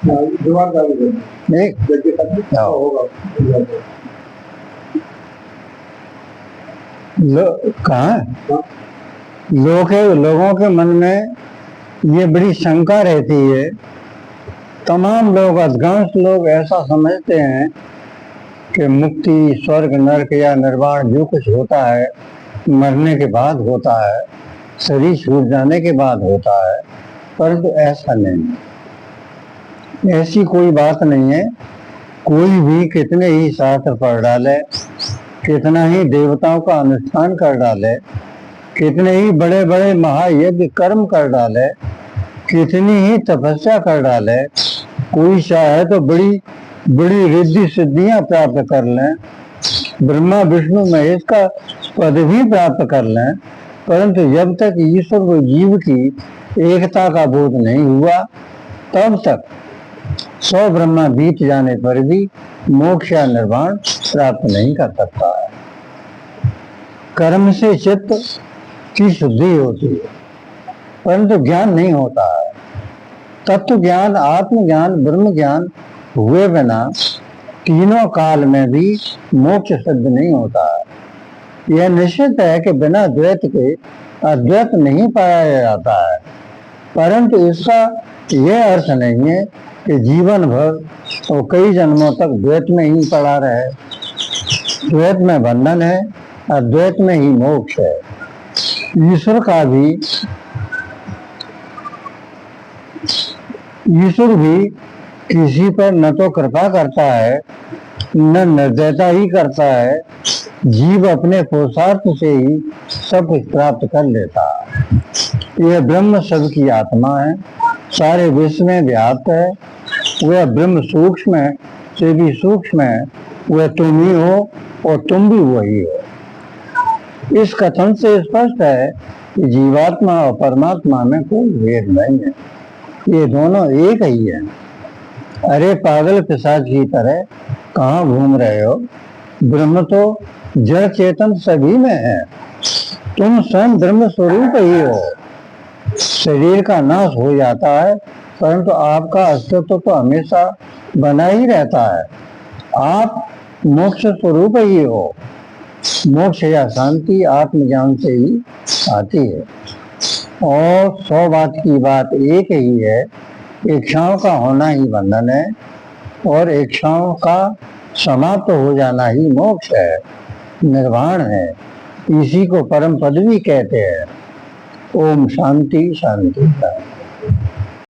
नहीं कहाँ है? लोगों के मन में ये बड़ी शंका रहती है। तमाम लोग, अधिकांश लोग ऐसा समझते हैं कि मुक्ति, स्वर्ग, नरक या निर्वाण जो कुछ होता है मरने के बाद होता है, शरीर छूट जाने के बाद होता है, परंतु ऐसा नहीं, ऐसी कोई बात नहीं है। कोई भी कितने ही शास्त्र पढ़ डाले, कितना ही देवताओं का अनुष्ठान कर डाले, कितने ही बड़े बड़े महायज्ञ कर्म कर डाले, कितनी ही तपस्या कर डाले, कोई चाहे तो बड़ी बड़ी रिद्धि सिद्धियां प्राप्त कर लें, ब्रह्मा विष्णु महेश का पद भी प्राप्त कर लें, परंतु जब तक ईश्वर व जीव की एकता का बोध नहीं हुआ तब तक 100 ब्रह्मा बीत जाने पर भी मोक्ष या निर्वाण प्राप्त नहीं कर सकता है। कर्म से चित्त की शुद्धि होती है, परंतु ज्ञान नहीं होता है। तत्व ज्ञान, आत्मज्ञान, ब्रह्म ज्ञान हुए बिना तीनों काल में भी मोक्ष सिद्ध नहीं होता है। यह निश्चित है कि बिना द्वैत के अद्वैत नहीं पाया जाता है, परंतु इसका यह अर्थ नहीं है कि जीवन भर और कई जन्मों तक द्वैत में ही पड़ा रहे। द्वैत में बंधन है, अद्वैत में ही मोक्ष है। ईश्वर भी किसी पर न तो कृपा करता है न निर्दयता ही करता है। जीव अपने पुरुषार्थ से ही सब कुछ प्राप्त कर लेता है। यह ब्रह्म सबकी आत्मा है, सारे विश्व में व्याप्त है। वह ब्रह्म सूक्ष्म है से भी सूक्ष्म है। वह तुम ही हो और तुम भी वही हो। इस कथन से स्पष्ट है कि जीवात्मा और परमात्मा में कोई भेद नहीं है, ये दोनों एक ही है। अरे पागल पिशाच की तरह कहाँ घूम रहे हो? ब्रह्म तो जड़ चेतन सभी में है। तुम स्वयं ब्रह्म स्वरूप ही हो। शरीर का नाश हो जाता है, परंतु आपका अस्तित्व तो हमेशा बना ही रहता है। आप मोक्ष स्वरूप ही हो। मोक्ष या शांति आत्मज्ञान से ही आती है। और 100 बात की बात एक ही है, इच्छाओं का होना ही बंधन है और इच्छाओं का समाप्त हो जाना ही मोक्ष है, निर्वाण है। इसी को परम पद भी कहते हैं। ओम शांति शांति शांति।